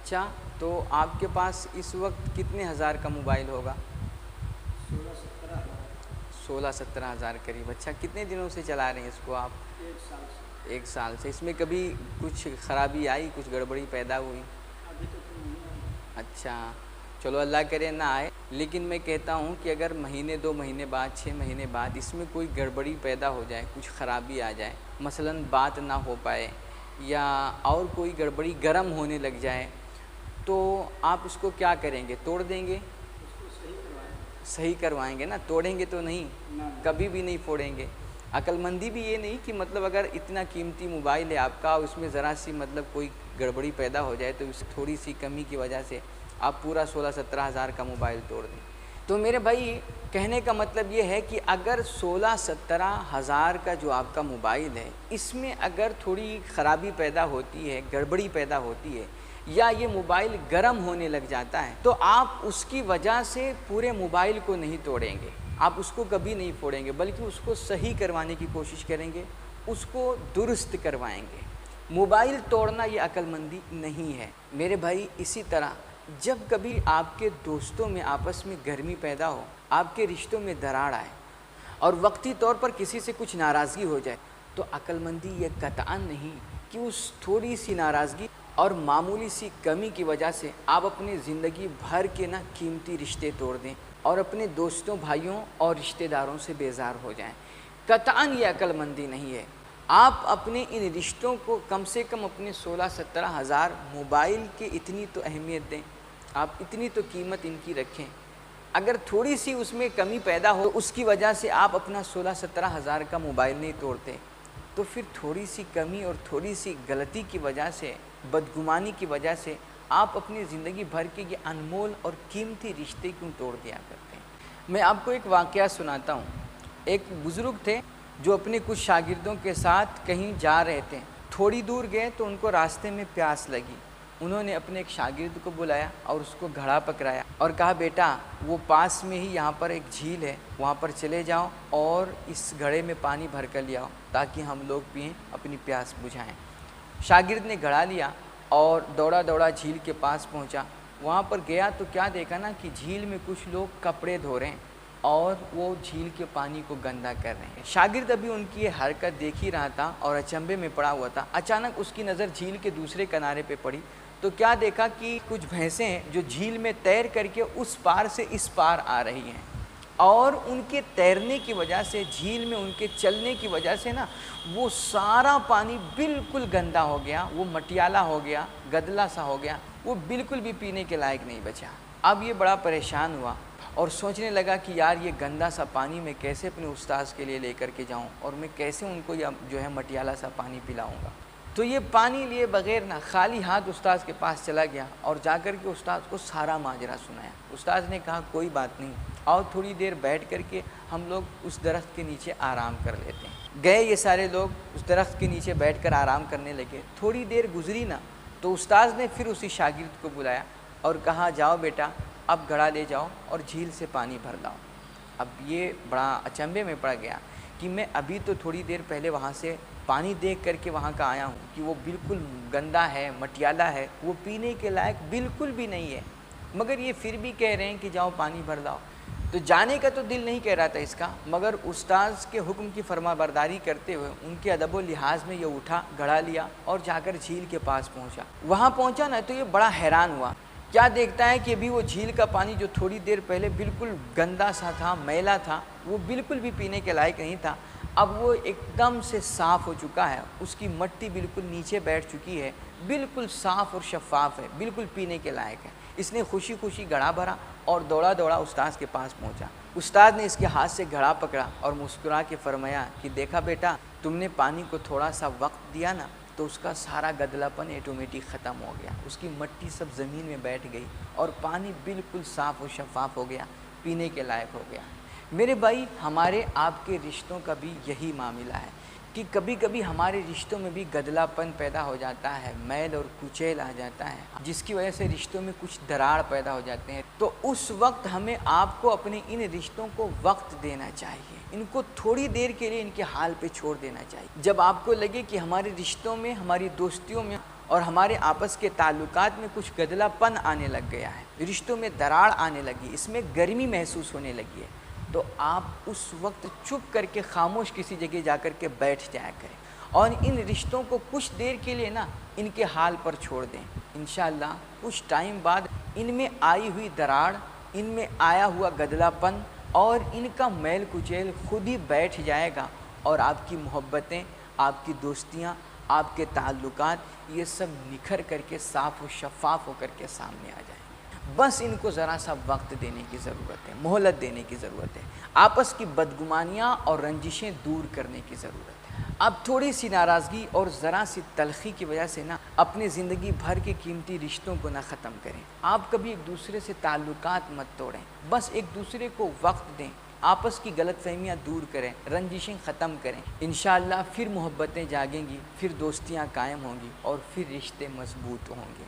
اچھا، تو آپ کے پاس اس وقت کتنے ہزار کا موبائل ہوگا؟ 16-17 ہزار۔ 16-17 ہزار قریب۔ اچھا، کتنے دنوں سے چلا رہے ہیں اس کو آپ؟ 1 سال سے۔ 1 سال سے۔ اس میں کبھی کچھ خرابی آئی، کچھ گڑبڑی پیدا ہوئی؟ ابھی تک تو نہیں آیا۔ اچھا، چلو اللہ کرے نہ آئے، لیکن میں کہتا ہوں کہ اگر مہینے 2 مہینے بعد 6 مہینے بعد اس میں کوئی گڑبڑی پیدا ہو جائے، کچھ خرابی آ جائے، مثلاً بات نہ ہو پائے یا اور کوئی گڑبڑی گرم ہونے لگ جائے، تو آپ اس کو کیا کریں گے؟ توڑ دیں گے؟ اس کو صحیح کروائیں۔ صحیح کروائیں گے نا، توڑیں گے تو نہیں، نہ کبھی بھی نہیں پھوڑیں گے۔ عقل مندی بھی یہ نہیں کہ مطلب اگر اتنا قیمتی موبائل ہے آپ کا، اس میں ذرا سی مطلب کوئی گڑبڑی پیدا ہو جائے تو اس تھوڑی سی کمی کی وجہ سے آپ پورا 16-17 ہزار کا موبائل توڑ دیں۔ تو میرے بھائی کہنے کا مطلب یہ ہے کہ اگر 16-17 ہزار کا جو آپ کا موبائل ہے، اس میں اگر تھوڑی خرابی پیدا ہوتی ہے، گڑبڑی پیدا ہوتی ہے، یا یہ موبائل گرم ہونے لگ جاتا ہے، تو آپ اس کی وجہ سے پورے موبائل کو نہیں توڑیں گے، آپ اس کو کبھی نہیں پھوڑیں گے، بلکہ اس کو صحیح کروانے کی کوشش کریں گے، اس کو درست کروائیں گے۔ موبائل توڑنا یہ عقل مندی نہیں ہے میرے بھائی۔ اسی طرح جب کبھی آپ کے دوستوں میں آپس میں گرمی پیدا ہو، آپ کے رشتوں میں دراڑ آئے اور وقتی طور پر کسی سے کچھ ناراضگی ہو جائے، تو عقل مندی یہ قطعاً نہیں کہ اس تھوڑی سی ناراضگی اور معمولی سی کمی کی وجہ سے آپ اپنی زندگی بھر کے قیمتی رشتے توڑ دیں اور اپنے دوستوں، بھائیوں اور رشتہ داروں سے بیزار ہو جائیں۔ قطعاً یہ عقل مندی نہیں ہے۔ آپ اپنے ان رشتوں کو کم سے کم اپنے 16-17 ہزار موبائل کے اتنی تو اہمیت دیں، آپ اتنی تو قیمت ان کی رکھیں۔ اگر تھوڑی سی اس میں کمی پیدا ہو، اس کی وجہ سے آپ اپنا 16-17 ہزار کا موبائل نہیں توڑتے، تو پھر تھوڑی سی کمی اور تھوڑی سی غلطی کی وجہ سے، بدگمانی کی وجہ سے آپ اپنی زندگی بھر کے یہ انمول اور قیمتی رشتے کیوں توڑ دیا کرتے ہیں؟ میں آپ کو ایک واقعہ سناتا ہوں۔ ایک بزرگ تھے جو اپنے کچھ شاگردوں کے ساتھ کہیں جا رہے تھے۔ تھوڑی دور گئے تو ان کو راستے میں پیاس لگی۔ انہوں نے اپنے ایک شاگرد کو بلایا اور اس کو گھڑا پکڑایا اور کہا، بیٹا وہ پاس میں ہی یہاں پر ایک جھیل ہے، وہاں پر چلے جاؤ اور اس گھڑے میں پانی بھر کر لے آؤ تاکہ ہم لوگ پئیں، اپنی پیاس بجھائیں۔ شاگرد نے گھڑا لیا اور دوڑا دوڑا جھیل کے پاس پہنچا۔ وہاں پر گیا تو کیا دیکھا کہ جھیل میں کچھ لوگ کپڑے دھو رہے ہیں اور وہ جھیل کے پانی کو گندا کر رہے ہیں۔ شاگرد ابھی ان کی یہ حرکت دیکھ ہی رہا تھا اور اچنبھے میں پڑا ہوا تھا۔ اچانک اس کی نظر جھیل کے دوسرے کنارے پہ پڑی تو کیا دیکھا کہ کچھ بھینسیں ہیں جو جھیل میں تیر کر کے اس پار سے اس پار آ رہی ہیں، اور ان کے تیرنے کی وجہ سے، جھیل میں ان کے چلنے کی وجہ سے وہ سارا پانی بالکل گندا ہو گیا، وہ مٹیالہ ہو گیا، گدلا سا ہو گیا، وہ بالکل بھی پینے کے لائق نہیں بچا۔ اب یہ بڑا پریشان ہوا اور سوچنے لگا کہ یار یہ گندا سا پانی میں کیسے اپنے استاذ کے لیے لے کر کے جاؤں، اور میں کیسے ان کو یہ مٹیالہ سا پانی پلاؤں گا۔ تو یہ پانی لیے بغیر خالی ہاتھ استاذ کے پاس چلا گیا اور جا کر کے استاذ کو سارا ماجرا سنایا۔ استاذ نے کہا، کوئی بات نہیں، آؤ تھوڑی دیر بیٹھ کر کے ہم لوگ اس درخت کے نیچے آرام کر لیتے ہیں۔ گئے یہ سارے لوگ اس درخت کے نیچے بیٹھ کر آرام کرنے لگے۔ تھوڑی دیر گزری تو استاذ نے پھر اسی شاگرد کو بلایا اور کہا، جاؤ بیٹا اب گھڑا لے جاؤ اور جھیل سے پانی بھر لاؤ۔ اب یہ بڑا اچنبھے میں پڑ گیا کہ میں ابھی تو تھوڑی دیر پہلے وہاں سے پانی دیکھ کر کے وہاں کا آیا ہوں کہ وہ بالکل گندا ہے، مٹیالہ ہے، وہ پینے کے لائق بالکل بھی نہیں ہے، مگر یہ پھر بھی کہہ رہے ہیں کہ جاؤ پانی بھر لاؤ۔ تو جانے کا تو دل نہیں کہہ رہا تھا اس کا، مگر استاذ کے حکم کی فرما برداری کرتے ہوئے ان کے ادب و لحاظ میں یہ اٹھا، گھڑا لیا اور جا کر جھیل کے پاس پہنچا۔ وہاں پہنچا تو یہ بڑا حیران ہوا، کیا دیکھتا ہے کہ ابھی وہ جھیل کا پانی جو تھوڑی دیر پہلے بالکل گندا سا تھا، میلا تھا، وہ بالکل بھی پینے کے لائق نہیں تھا، اب وہ ایک دم سے صاف ہو چکا ہے، اس کی مٹی بالکل نیچے بیٹھ چکی ہے، بالکل صاف اور شفاف ہے، بالکل پینے کے لائق ہے۔ اس نے خوشی خوشی گھڑا بھرا اور دوڑا دوڑا استاذ کے پاس پہنچا۔ استاذ نے اس کے ہاتھ سے گھڑا پکڑا اور مسکرا کے فرمایا کہ دیکھا بیٹا، تم نے پانی کو تھوڑا سا وقت دیا تو اس کا سارا گدلا پن آٹومیٹک ختم ہو گیا، اس کی مٹی سب زمین میں بیٹھ گئی اور پانی بالکل صاف و شفاف ہو گیا، پینے کے لائق ہو گیا۔ میرے بھائی، ہمارے آپ کے رشتوں کا بھی یہی معاملہ ہے کہ کبھی کبھی ہمارے رشتوں میں بھی گدلا پن پیدا ہو جاتا ہے، میل اور کچیل آ جاتا ہے، جس کی وجہ سے رشتوں میں کچھ دراڑ پیدا ہو جاتے ہیں۔ تو اس وقت ہمیں آپ کو اپنے ان رشتوں کو وقت دینا چاہیے، ان کو تھوڑی دیر کے لیے ان کے حال پہ چھوڑ دینا چاہیے۔ جب آپ کو لگے کہ ہمارے رشتوں میں، ہماری دوستیوں میں اور ہمارے آپس کے تعلقات میں کچھ گدلہ پن آنے لگ گیا ہے، رشتوں میں دراڑ آنے لگی، اس میں گرمی محسوس ہونے لگی ہے، تو آپ اس وقت چپ کر کے خاموش کسی جگہ جا کر کے بیٹھ جایا کریں اور ان رشتوں کو کچھ دیر کے لیے نا ان کے حال پر چھوڑ دیں۔ انشاءاللہ کچھ ٹائم بعد ان میں آئی ہوئی دراڑ، ان میں آیا ہوا گدلہ پن اور ان کا میل کچیل خود ہی بیٹھ جائے گا، اور آپ کی محبتیں، آپ کی دوستیاں، آپ کے تعلقات یہ سب نکھر کر کے صاف و شفاف ہو کر کے سامنے آ جائیں گے۔ بس ان کو ذرا سا وقت دینے کی ضرورت ہے، مہلت دینے کی ضرورت ہے، آپس کی بدگمانیاں اور رنجشیں دور کرنے کی ضرورت ہے۔ اب تھوڑی سی ناراضگی اور ذرا سی تلخی کی وجہ سے نا اپنی زندگی بھر کے قیمتی رشتوں کو نہ ختم کریں۔ آپ کبھی ایک دوسرے سے تعلقات مت توڑیں، بس ایک دوسرے کو وقت دیں، آپس کی غلط فہمیاں دور کریں، رنجشیں ختم کریں۔ انشاءاللہ پھر محبتیں جاگیں گی، پھر دوستیاں قائم ہوں گی اور پھر رشتے مضبوط ہوں گے۔